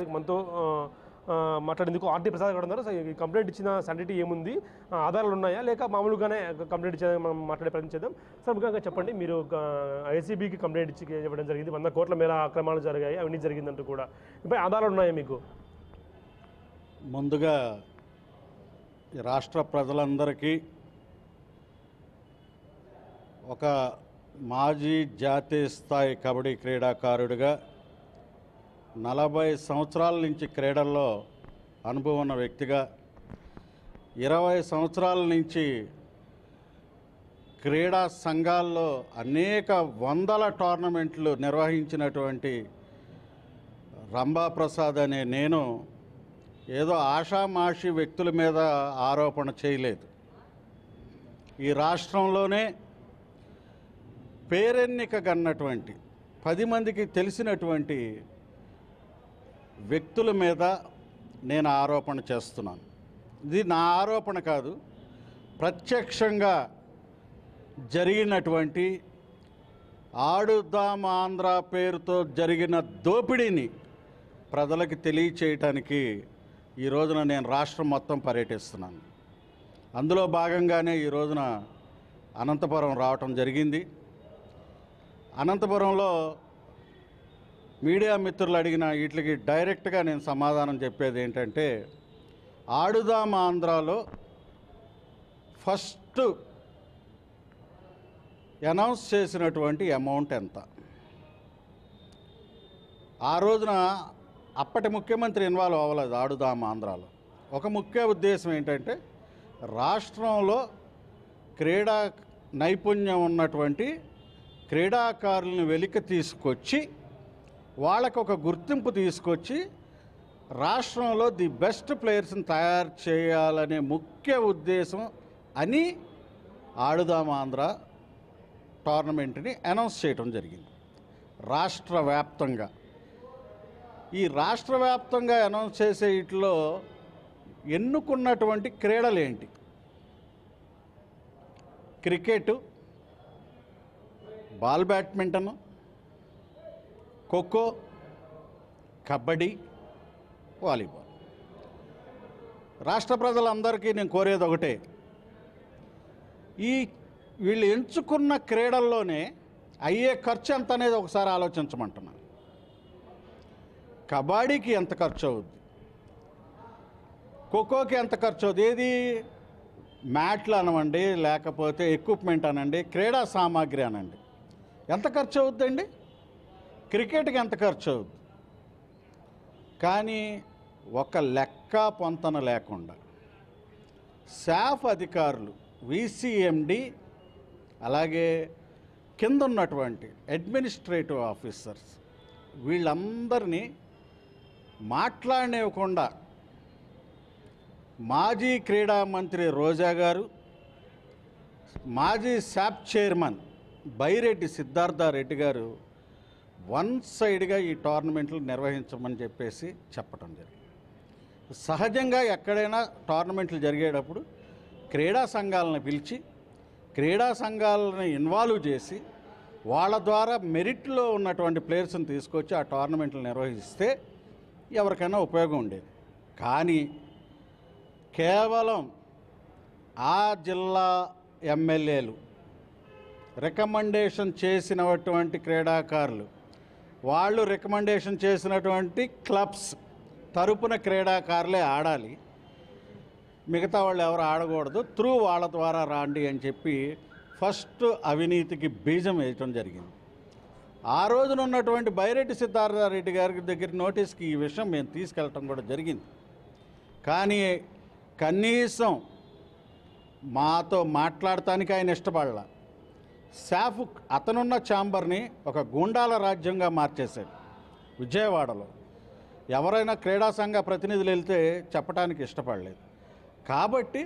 మనతో మాట్లాడేందుకు ఆర్టీ ప్రసాద్ గారు ఉన్నారు. సో ఈ కంప్లైంట్ ఇచ్చిన శానిటీ ఏముంది, ఆధారాలు ఉన్నాయా లేక మామూలుగానే కంప్లైంట్ ఇచ్చే మనం మాట్లాడే ప్రయత్నం చేద్దాం. సార్ ముఖ్యంగా చెప్పండి, మీరు ఐసీబీకి కంప్లైంట్ ఇచ్చి ఇవ్వడం జరిగింది, 100 కోట్ల మేర అక్రమాలు జరిగాయి, అవినీతి జరిగిందంటూ కూడా. ఇప్పుడు ఆధారాలు ఉన్నాయా మీకు? ముందుగా రాష్ట్ర ప్రజలందరికీ ఒక మాజీ జాతీయ స్థాయి కబడ్డీ క్రీడాకారుడిగా 40 సంవత్సరాల నుంచి క్రీడల్లో అనుభవం ఉన్న వ్యక్తిగా, 20 సంవత్సరాల నుంచి క్రీడా సంఘాల్లో అనేక వందల టోర్నమెంట్లు నిర్వహించినటువంటి రంభాప్రసాద్ అనే నేను ఏదో ఆషామాషి వ్యక్తుల మీద ఆరోపణ చేయలేదు. ఈ రాష్ట్రంలోనే పేరెన్నికగన్నటువంటి 10 మందికి తెలిసినటువంటి వ్యక్తుల మీద నేను ఆరోపణ చేస్తున్నాను. ఇది నా ఆరోపణ కాదు, ప్రత్యక్షంగా జరిగినటువంటి ఆడుదాం ఆంధ్ర పేరుతో జరిగిన దోపిడీని ప్రజలకు తెలియచేయటానికి ఈ రోజున నేను రాష్ట్రం మొత్తం పర్యటిస్తున్నాను. అందులో భాగంగానే ఈ రోజున అనంతపురం రావటం జరిగింది. అనంతపురంలో మీడియా మిత్రులు అడిగిన వీటికి డైరెక్ట్గా నేను సమాధానం చెప్పేది ఏంటంటే, ఆడుదాం ఆంధ్రాలో ఫస్ట్ అనౌన్స్ చేసినటువంటి అమౌంట్ ఎంత? ఆ రోజున అప్పటి ముఖ్యమంత్రి ఇన్వాల్వ్ అవ్వలేదు ఆడుదాం ఆంధ్రాలో. ఒక ముఖ్య ఉద్దేశం ఏంటంటే, రాష్ట్రంలో క్రీడా నైపుణ్యం ఉన్నటువంటి క్రీడాకారులను వెలికి తీసుకొచ్చి వాళ్ళకు ఒక గుర్తింపు తీసుకొచ్చి రాష్ట్రంలో ది బెస్ట్ ప్లేయర్స్ని తయారు చేయాలనే ముఖ్య ఉద్దేశం అని ఆడుదాం ఆంధ్ర టోర్నమెంట్ని అనౌన్స్ చేయడం జరిగింది రాష్ట్ర వ్యాప్తంగా. ఈ రాష్ట్ర వ్యాప్తంగా అనౌన్స్ చేసే వీటిలో ఎన్నుకున్నటువంటి క్రీడలు ఏంటి? Cricket, ball badminton, kho kho, kabaddi, volleyball. రాష్ట్ర ప్రజలందరికీ నేను కోరేది ఒకటే, వీళ్ళు ఎంచుకున్న క్రీడల్లోనే అయ్యే ఖర్చు ఎంత అనేది ఒకసారి ఆలోచించమంటున్నాను. కబడ్డీకి ఎంత ఖర్చు అవుద్ది, ఖోఖోకి ఎంత ఖర్చు అవుద్ది, ఏది మ్యాట్లు అనండి, లేకపోతే ఎక్విప్మెంట్ అనండి, క్రీడా సామాగ్రి అనండి, ఎంత ఖర్చు అవుద్దండి? క్రికెట్కి ఎంత ఖర్చు అవుద్ది? కానీ ఒక లెక్క పొంతన లేకుండా శాఫ్ అధికారులు, విసిఎండి, అలాగే కింద ఉన్నటువంటి అడ్మినిస్ట్రేటివ్ ఆఫీసర్స్ వీళ్ళందరినీ మాట్లాడనివ్వకుండా మాజీ క్రీడా మంత్రి రోజా గారు, మాజీ శాప్ చైర్మన్ బైరెడ్డి సిద్ధార్థారెడ్డి గారు వన్ సైడ్గా ఈ టోర్నమెంట్లు నిర్వహించమని చెప్పేసి చెప్పడం జరిగింది. సహజంగా ఎక్కడైనా టోర్నమెంట్లు జరిగేటప్పుడు క్రీడా సంఘాలను పిలిచి క్రీడా సంఘాలను ఇన్వాల్వ్ చేసి వాళ్ళ ద్వారా మెరిట్లో ఉన్నటువంటి ప్లేయర్స్ని తీసుకొచ్చి ఆ టోర్నమెంట్లు నిర్వహిస్తే ఎవరికైనా ఉపయోగం ఉండేది. కానీ కేవలం ఆ జిల్లా ఎమ్మెల్యేలు రికమెండేషన్ చేసినటువంటి క్రీడాకారులు, వాళ్ళు రికమెండేషన్ చేసినటువంటి క్లబ్స్ తరపున క్రీడాకారులే ఆడాలి, మిగతా వాళ్ళు ఎవరు ఆడకూడదు, త్రూ వాళ్ళ ద్వారా రాండి అని చెప్పి ఫస్ట్ అవినీతికి బీజం వేయటం జరిగింది. ఆ రోజున ఉన్నటువంటి బైరెడ్డి సిద్ధార్థారెడ్డి గారి దగ్గర నోటీస్కి ఈ విషయం మేము తీసుకెళ్ళటం కూడా జరిగింది. కానీ కనీసం మాతో మాట్లాడటానికి ఆయన ఇష్టపడాల. శాఫ్ అతనున్న ఛాంబర్ని ఒక గూండాల రాజ్యంగా మార్చేశాడు విజయవాడలో. ఎవరైనా క్రీడా సంఘ ప్రతినిధులు వెళ్తే చెప్పడానికి ఇష్టపడలేదు. కాబట్టి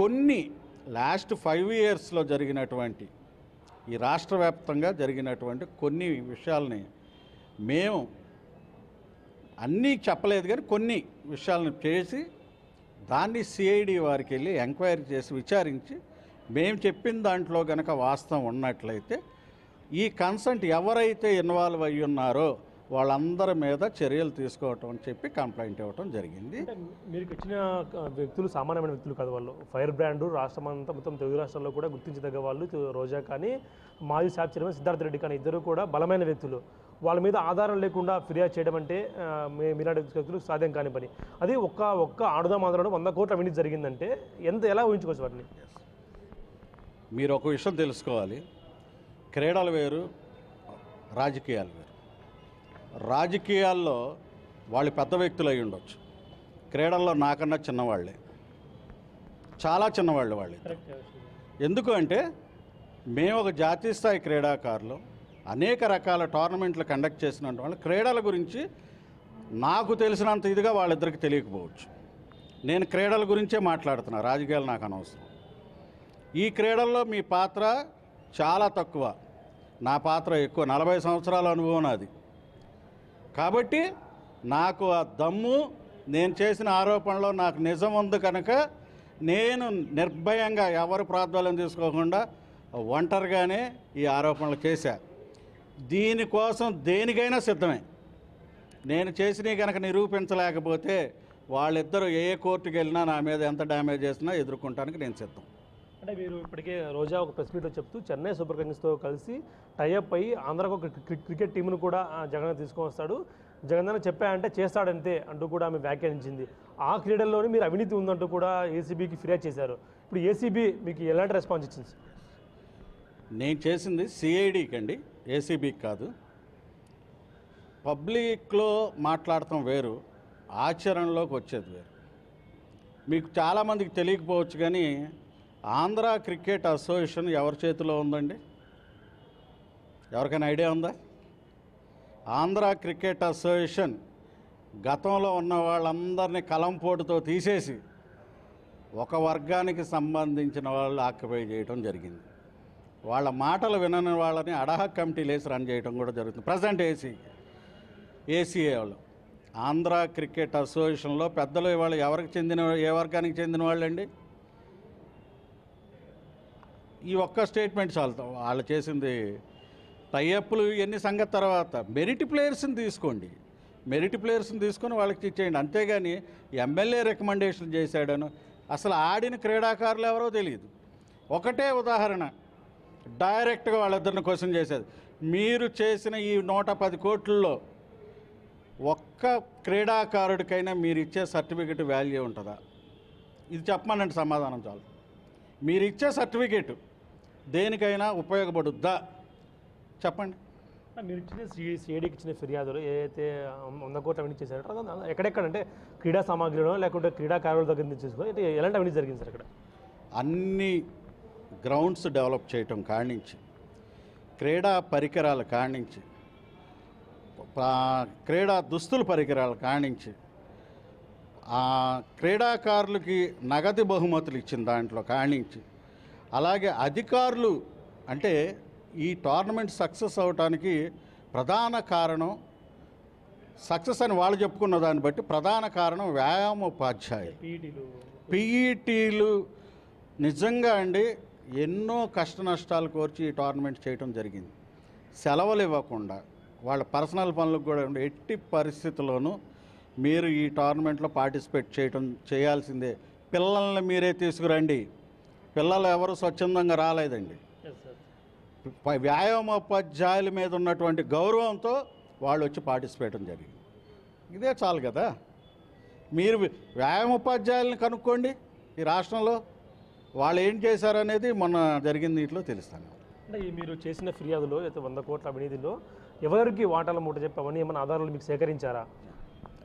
కొన్ని లాస్ట్ 5 ఇయర్స్లో జరిగినటువంటి ఈ రాష్ట్ర వ్యాప్తంగా జరిగినటువంటి కొన్ని విషయాల్ని మేము అన్నీ చెప్పలేదు, కానీ కొన్ని విషయాలను చేసి దాన్ని సిఐడి వారికి వెళ్ళి ఎంక్వైరీ చేసి విచారించి మేము చెప్పిన దాంట్లో కనుక వాస్తవం ఉన్నట్లయితే ఈ కన్సెంట్ ఎవరైతే ఇన్వాల్వ్ అయ్యి ఉన్నారో వాళ్ళందరి మీద చర్యలు తీసుకోవటం అని చెప్పి కంప్లైంట్ ఇవ్వటం జరిగింది. అంటే మీరు ఇచ్చిన వ్యక్తులు సామాన్యమైన వ్యక్తులు కాదు, వాళ్ళు ఫైర్ బ్రాండ్ రాష్ట్రం అంతా మొత్తం తెలుగు రాష్ట్రాల్లో కూడా గుర్తించదగ్గ వాళ్ళు. రోజా కానీ మాజీ శాఖ చైర్మన్ సిద్ధార్థ రెడ్డి కానీ ఇద్దరు కూడా బలమైన వ్యక్తులు. వాళ్ళ మీద ఆధారం లేకుండా ఫిర్యాదు చేయడం అంటే మీలాంటి వ్యక్తులు సాధ్యం కాని పని. అది ఒక్క ఆడుదాం ఆంధ్రలో 100 కోట్ల అవినీతి జరిగిందంటే ఎలా ఊహించుకోవచ్చు వాటిని? మీరు ఒక విషయం తెలుసుకోవాలి, క్రీడలు వేరు, రాజకీయాలు వేరు. రాజకీయాల్లో వాళ్ళు పెద్ద వ్యక్తులు అయి ఉండొచ్చు, క్రీడల్లో నాకన్నా చిన్నవాళ్ళే, చాలా చిన్నవాళ్ళు వాళ్ళు. ఎందుకు అంటే మేము ఒక జాతీయ స్థాయి క్రీడాకారులు, అనేక రకాల టోర్నమెంట్లు కండక్ట్ చేసిన వాళ్ళు. క్రీడల గురించి నాకు తెలిసినంత ఇదిగా వాళ్ళిద్దరికి తెలియకపోవచ్చు. నేను క్రీడల గురించే మాట్లాడుతున్నా, రాజకీయాలు నాకు అనవసరం. ఈ క్రీడల్లో మీ పాత్ర చాలా తక్కువ, నా పాత్ర ఎక్కువ. 40 సంవత్సరాల అనుభవం నాది. కాబట్టి నాకు ఆ దమ్ము, నేను చేసిన ఆరోపణలో నాకు నిజం ఉంది కనుక నేను నిర్భయంగా ఎవరు ప్రార్థనలు తీసుకోకుండా ఒంటరిగానే ఈ ఆరోపణలు చేశా. దీనికోసం దేనికైనా సిద్ధమే. నేను చేసినవి కనుక నిరూపించలేకపోతే వాళ్ళిద్దరూ ఏ కోర్టుకి వెళ్ళినా నా మీద ఎంత డ్యామేజ్ చేసినా ఎదుర్కొంటానికి నేను సిద్ధం. అంటే మీరు ఇప్పటికే రోజా ఒక ప్రెస్ మీట్లో చెప్తూ చెన్నై సూపర్ కింగ్స్తో కలిసి టైఅప్ అయ్యి ఆంధ్రాకు ఒక క్రికెట్ టీంను కూడా జగన్ తీసుకొని వస్తాడు, జగన్ చెప్పాయంటే చేస్తాడంతే అంటూ కూడా ఆమె వ్యాఖ్యానించింది. ఆ క్రీడల్లోనే మీరు అవినీతి ఉందంటూ కూడా ఏసీబీకి ఫిర్యాదు చేశారు. ఇప్పుడు ఏసీబీ మీకు ఎలాంటి రెస్పాన్స్ ఇచ్చింది? నేను చేసింది సిఐడికి అండి, ఏసీబీకి కాదు. పబ్లిక్లో మాట్లాడటం వేరు, ఆచరణలోకి వచ్చేది వేరు. మీకు చాలామందికి తెలియకపోవచ్చు కానీ ఆంధ్ర క్రికెట్ అసోసియేషన్ ఎవరి చేతిలో ఉందండి? ఎవరికైనా ఐడియా ఉందా? ఆంధ్ర క్రికెట్ అసోసియేషన్ గతంలో ఉన్న వాళ్ళందరినీ కలంపోటుతో తీసేసి ఒక వర్గానికి సంబంధించిన వాళ్ళు ఆక్యుపై చేయడం జరిగింది. వాళ్ళ మాటలు వినని వాళ్ళని అడాహక్ కమిటీలు వేసి రన్ చేయడం కూడా జరుగుతుంది. ప్రజెంట్ ఏసీఏ వాళ్ళు ఆంధ్ర క్రికెట్ అసోసియేషన్లో పెద్దలు వాళ్ళు ఎవరికి చెందిన, ఏ వర్గానికి చెందిన వాళ్ళండి? ఈ ఒక్క స్టేట్మెంట్ చాలు. వాళ్ళు చేసింది టైఅప్లు ఎన్ని సంగతి తర్వాత మెరిట్ ప్లేయర్స్ని తీసుకోండి, మెరిట్ ప్లేయర్స్ని తీసుకొని వాళ్ళకి ఇచ్చేయండి. అంతేగాని ఎమ్మెల్యే రికమెండేషన్ చేశాడను అసలు ఆడిన క్రీడాకారులు ఎవరో తెలియదు. ఒకటే ఉదాహరణ, డైరెక్ట్గా వాళ్ళిద్దరిని క్వశ్చన్ చేసేది. మీరు చేసిన ఈ 110 కోట్లలో ఒక్క క్రీడాకారుడికైనా మీరు ఇచ్చే సర్టిఫికెట్ వాల్యూ ఉంటుందా? ఇది చెప్పమనండి, సమాధానం చాలు. మీరు ఇచ్చే సర్టిఫికెట్ దేనికైనా ఉపయోగపడుద్దా చెప్పండి. మీరు ఇచ్చిన సిఐడికి ఇచ్చిన ఫిర్యాదులు ఏదైతే 100 కోట్ల అవినీతి చేశారో ఎక్కడెక్కడంటే క్రీడా సామాగ్రిలో లేకుంటే క్రీడాకారుల దగ్గర నుంచి తీసుకొని ఎలాంటి అవినీతి జరిగింది సార్? అక్కడ అన్ని గ్రౌండ్స్ డెవలప్ చేయటం కానించి, క్రీడా పరికరాల కానించి, క్రీడా దుస్తుల పరికరాల కానించి, క్రీడాకారులకి నగదు బహుమతులు ఇచ్చిన దాంట్లో కానించి, అలాగే అధికారులు అంటే ఈ టోర్నమెంట్ సక్సెస్ అవడానికి ప్రధాన కారణం, సక్సెస్ అని వాళ్ళు చెప్పుకున్న దాన్ని బట్టి ప్రధాన కారణం వ్యాయామోపాధ్యాయులు, పీఈటీలు. నిజంగా అండి ఎన్నో కష్ట నష్టాలు కోర్చి ఈ టోర్నమెంట్ చేయడం జరిగింది. సెలవులు ఇవ్వకుండా వాళ్ళ పర్సనల్ పనులకు కూడా ఎట్టి పరిస్థితుల్లోనూ మీరు ఈ టోర్నమెంట్లో పార్టిసిపేట్ చేయాల్సిందే. పిల్లల్ని మీరే తీసుకురండి. పిల్లలు ఎవరు స్వచ్ఛందంగా రాలేదండి. వ్యాయామోపాధ్యాయుల మీద ఉన్నటువంటి గౌరవంతో వాళ్ళు వచ్చి పార్టిసిపేట్ జరిగింది. ఇదే చాలు కదా. మీరు వ్యాయామోపాధ్యాయులను కనుక్కోండి ఈ రాష్ట్రంలో, వాళ్ళు ఏం చేశారనేది మొన్న జరిగిన దీంట్లో తెలుస్తాను. అంటే మీరు చేసిన ఫిర్యాదులో అయితే 100 కోట్ల అవినీతిలో ఎవరికి వాటాల మూట చెప్పి అవన్నీ ఏమైనా ఆధారాలు మీకు సేకరించారా?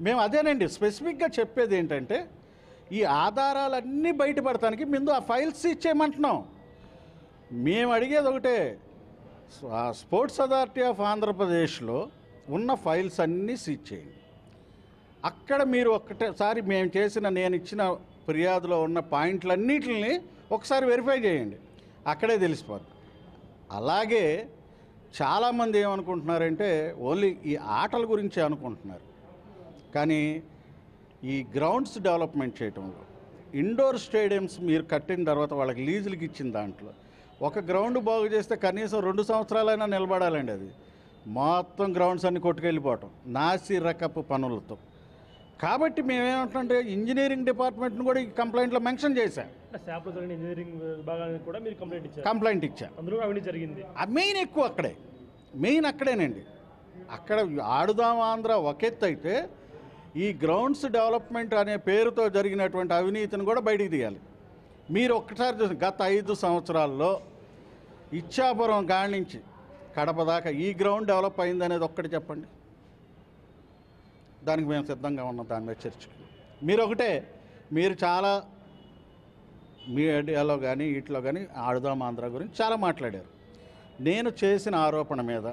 మేము అదేనండి స్పెసిఫిక్గా చెప్పేది ఏంటంటే ఈ ఆధారాలన్నీ బయటపడటానికి ముందు ఆ ఫైల్స్ ఇచ్చేయమంటున్నాం. మేము అడిగేది ఒకటే, స్పోర్ట్స్ అథారిటీ ఆఫ్ ఆంధ్రప్రదేశ్లో ఉన్న ఫైల్స్ అన్నీ సీజ్ చేయండి. అక్కడ మీరు ఒక్కటేసారి నేను ఇచ్చిన ఫిర్యాదులో ఉన్న పాయింట్లన్నిటిని ఒకసారి వెరిఫై చేయండి, అక్కడే తెలిసిపోద్ది. అలాగే చాలామంది ఏమనుకుంటున్నారంటే ఓన్లీ ఈ ఆటల గురించే అనుకుంటున్నారు. కానీ ఈ గ్రౌండ్స్ డెవలప్మెంట్ చేయటంలో, ఇండోర్ స్టేడియంస్ మీరు కట్టిన తర్వాత వాళ్ళకి లీజులకి ఇచ్చిన దాంట్లో ఒక గ్రౌండ్ బాగు చేస్తే కనీసం 2 సంవత్సరాలైనా నిలబడాలండి. అది మొత్తం గ్రౌండ్స్ అన్ని కొట్టుకెళ్ళిపోవటం నాసి రకపు పనులతో. కాబట్టి మేమేమంటే ఇంజనీరింగ్ డిపార్ట్మెంట్ని కూడా ఈ కంప్లైంట్లో మెన్షన్ చేశాం. శాప్లో జరిగిన ఇంజనీరింగ్ విభాగానికి కూడా మీరు కంప్లైంట్ ఇచ్చా. అందులో అవినీతి జరిగింది. మెయిన్ ఎక్కువ అక్కడే, మెయిన్ అక్కడేనండి. అక్కడ ఆడుదాం ఆంధ్ర ఒక ఎత్తు అయితే ఈ గ్రౌండ్స్ డెవలప్మెంట్ అనే పేరుతో జరిగినటువంటి అవినీతిని కూడా బయటికి తీయాలి. మీరు ఒక్కసారి చూసి గత 5 సంవత్సరాల్లో ఇచ్చాపురం గాడి నుంచి కడప దాకా ఈ గ్రౌండ్ డెవలప్ అయిందనేది ఒక్కటి చెప్పండి. దానికి మేము సిద్ధంగా ఉన్నాం, దాని మీద చర్చకు. మీరు చాలా మీడియాలో కానీ వీటిలో కానీ ఆడుదాం ఆంధ్ర గురించి చాలా మాట్లాడారు. నేను చేసిన ఆరోపణ మీద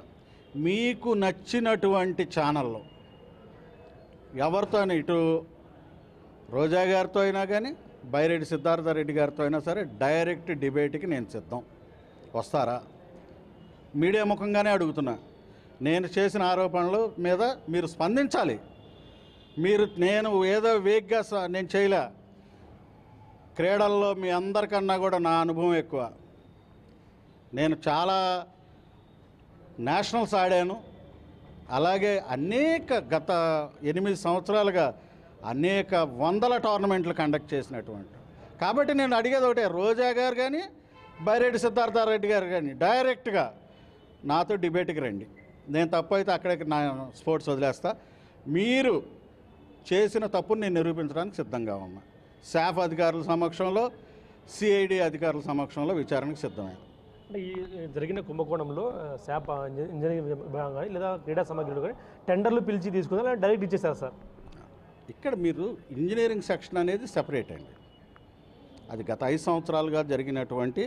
మీకు నచ్చినటువంటి ఛానల్లో ఎవరితో ఇటు రోజా గారితో అయినా కానీ బైరెడ్డి సిద్ధార్థరెడ్డి గారితో అయినా సరే డైరెక్ట్ డిబేట్కి నేను సిద్ధం. వస్తారా? మీడియా ముఖంగానే అడుగుతున్నా. నేను చేసిన ఆరోపణల మీద మీరు స్పందించాలి. నేను ఏదో వేగ్గా నేను చేయలే. క్రీడల్లో మీ అందరికన్నా కూడా నా అనుభవం ఎక్కువ. నేను చాలా నేషనల్స్ ఆడాను. అలాగే గత 8 సంవత్సరాలుగా అనేక వందల టోర్నమెంట్లు కండక్ట్ చేసినటువంటి. కాబట్టి నేను అడిగేది ఒకటే, రోజా గారు కానీ బైరెడ్డి సిద్ధార్థరెడ్డి గారు కానీ డైరెక్ట్గా నాతో డిబేట్కి రండి. నేను తప్పు అయితే అక్కడే నా స్పోర్ట్స్ వదిలేస్తా. మీరు చేసిన తప్పును నేను నిరూపించడానికి సిద్ధంగా ఉన్నా. శాఫ్ అధికారుల సమక్షంలో, సిఐడి అధికారుల సమక్షంలో విచారణకు సిద్ధమైంది. అంటే ఈ జరిగిన కుంభకోణంలో శాప్ ఇంజనీరింగ్ విభాగం కానీ లేదా క్రీడా సామగ్రిలు కానీ టెండర్లు పిలిచి తీసుకున్నా డైరెక్ట్ ఇచ్చేసారు సార్. ఇక్కడ మీరు ఇంజనీరింగ్ సెక్షన్ అనేది సెపరేట్ అండి. అది గత 5 సంవత్సరాలుగా జరిగినటువంటి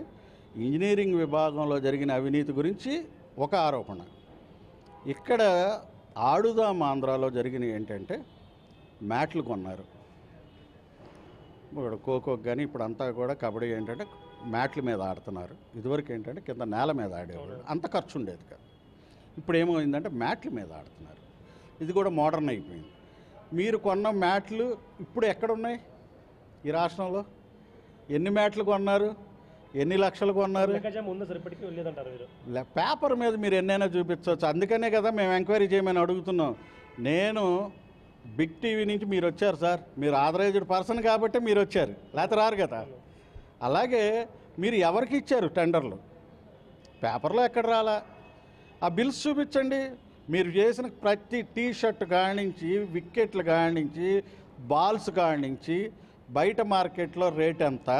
ఇంజనీరింగ్ విభాగంలో జరిగిన అవినీతి గురించి ఒక ఆరోపణ. ఇక్కడ ఆడుదాం ఆంధ్రాలో జరిగినవి ఏంటంటే మ్యాట్లు కొన్నారు. ఇప్పుడు ఖోఖోకి కానీ ఇప్పుడు అంతా కూడా కబడ్డీ ఏంటంటే మ్యాట్ల మీద ఆడుతున్నారు. ఇదివరకు ఏంటంటే కింద నేల మీద ఆడేవాళ్ళు, అంత ఖర్చు ఉండేది కాదు. ఇప్పుడు ఏమైందంటే మ్యాట్ల మీద ఆడుతున్నారు. ఇది కూడా మోడర్న్ అయిపోయింది. మీరు కొన్న మ్యాట్లు ఇప్పుడు ఎక్కడున్నాయి ఈ రాష్ట్రంలో? ఎన్ని మ్యాట్లు కొన్నారు? ఎన్ని లక్షలు కొన్నారు? పేపర్ మీద మీరు ఎన్నైనా చూపించవచ్చు. అందుకనే కదా మేము ఎంక్వైరీ చేయమని అడుగుతున్నాం. నేను బిగ్ టీవీ నుంచి మీరు వచ్చారు సార్, మీరు ఆథరైజ్డ్ పర్సన్ కాబట్టి మీరు వచ్చారు, లేకపోతే రారు కదా. అలాగే మీరు ఎవరికి ఇచ్చారు టెండర్లు? పేపర్లో ఎక్కడ రాలా? ఆ బిల్స్ చూపించండి. మీరు చేసిన ప్రతి టీ షర్ట్ కానించి, వికెట్లు కానించి, బాల్స్ కానించి, బయట మార్కెట్లో రేట్ ఎంత,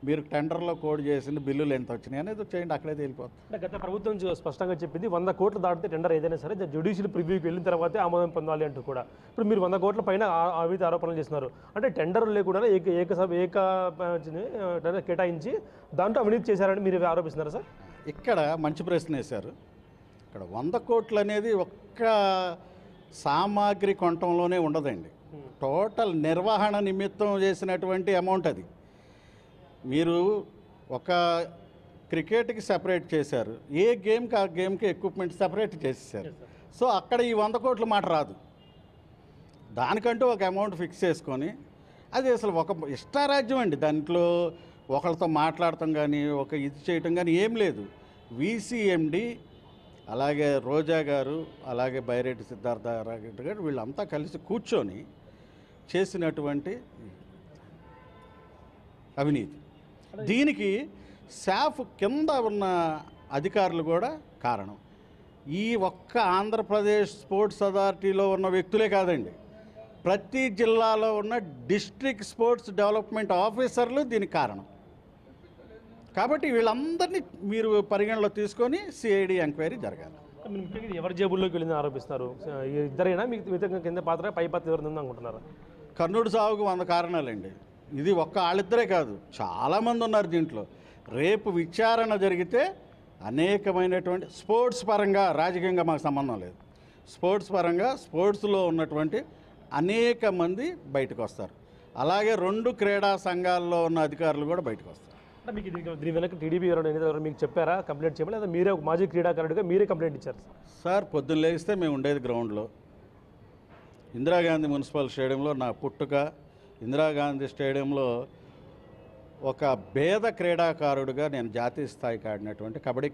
మీరు టెండర్లో కోడ్ చేసిన బిల్లులు ఎంత వచ్చినాయి అనేది చేయండి, అక్కడే తేలిపోతుంది. గత ప్రభుత్వం స్పష్టంగా చెప్పింది 100 కోట్లు దాటితే టెండర్ ఏదైనా సరే జ్యుడిషియల్ ప్రివ్యూకి వెళ్ళిన తర్వాతే ఆమోదం పొందాలి అంటూ కూడా. ఇప్పుడు మీరు 100 కోట్ల పైన అవినీతి ఆరోపణలు చేస్తున్నారు. అంటే టెండర్ లేకుండా కేటాయించి దాంట్లో అవినీతి చేశారని మీరు ఆరోపిస్తున్నారు సార్. ఇక్కడ మంచి ప్రశ్న వేశారు. ఇక్కడ 100 కోట్లు అనేది ఒక్క సామాగ్రి కొనటంలోనే ఉండదండి. టోటల్ నిర్వహణ నిమిత్తం చేసినటువంటి అమౌంట్ అది. మీరు ఒక క్రికెట్కి సెపరేట్ చేశారు, ఏ గేమ్కి ఆ గేమ్కి ఎక్విప్మెంట్ సెపరేట్ చేసేసారు. సో అక్కడ ఈ 100 కోట్ల మాట రాదు. దానికంటూ ఒక అమౌంట్ ఫిక్స్ చేసుకొని, అది అసలు ఒక ఇష్టారాజ్యం అండి. దాంట్లో ఒకరితో మాట్లాడటం కానీ ఇది చేయటం కానీ ఏం లేదు. VCMD అలాగే రోజా గారు అలాగే బైరెడ్డి సిద్ధార్థరెడ్డి గారు వీళ్ళంతా కలిసి కూర్చొని చేసినటువంటి అవినీతి. దీనికి శాఫ్ కింద ఉన్న అధికారులు కూడా కారణం. ఈ ఒక్క ఆంధ్రప్రదేశ్ స్పోర్ట్స్ అథారిటీలో ఉన్న వ్యక్తులే కాదండి, ప్రతి జిల్లాలో ఉన్న డిస్ట్రిక్ట్ స్పోర్ట్స్ డెవలప్మెంట్ ఆఫీసర్లు దీనికి కారణం. కాబట్టి వీళ్ళందరినీ మీరు పరిగణలో తీసుకొని సిఐడి ఎంక్వైరీ జరగాలి. ఎవరి జేబుల్లోకి వెళ్ళిందని ఆరోపిస్తారు? ఇద్దరైనా మీకు కింద పాత్ర పై పాత్ర ఎవరు అనుకుంటున్నారా? కర్నూలు సాగుకు 100 కారణాలండి. ఇది ఒక్క వాళ్ళిద్దరే కాదు, చాలామంది ఉన్నారు దీంట్లో. రేపు విచారణ జరిగితే అనేకమైనటువంటి స్పోర్ట్స్ పరంగా, రాజకీయంగా మాకు సంబంధం లేదు, స్పోర్ట్స్ పరంగా స్పోర్ట్స్లో ఉన్నటువంటి అనేక మంది బయటకు వస్తారు. అలాగే 2 క్రీడా సంఘాల్లో ఉన్న అధికారులు కూడా బయటకు వస్తారు. అంటే మీకు దీని వెనక టీడీపీ ఎవరైనా మీకు చెప్పారా కంప్లైంట్ చేయమని, లేదా మీరే ఒక మాజీ క్రీడాకారుడిగా మీరే కంప్లైంట్ ఇచ్చారు? సార్ పొద్దున్న లేస్తే మేము ఉండేది గ్రౌండ్లో, ఇందిరాగాంధీ మున్సిపల్ స్టేడియంలో. నా పుట్టుక ఇందిరాగాంధీ స్టేడియంలో ఒక భేద క్రీడాకారుడిగా నేను జాతీయ స్థాయికి ఆడినటువంటి కబడ్డీ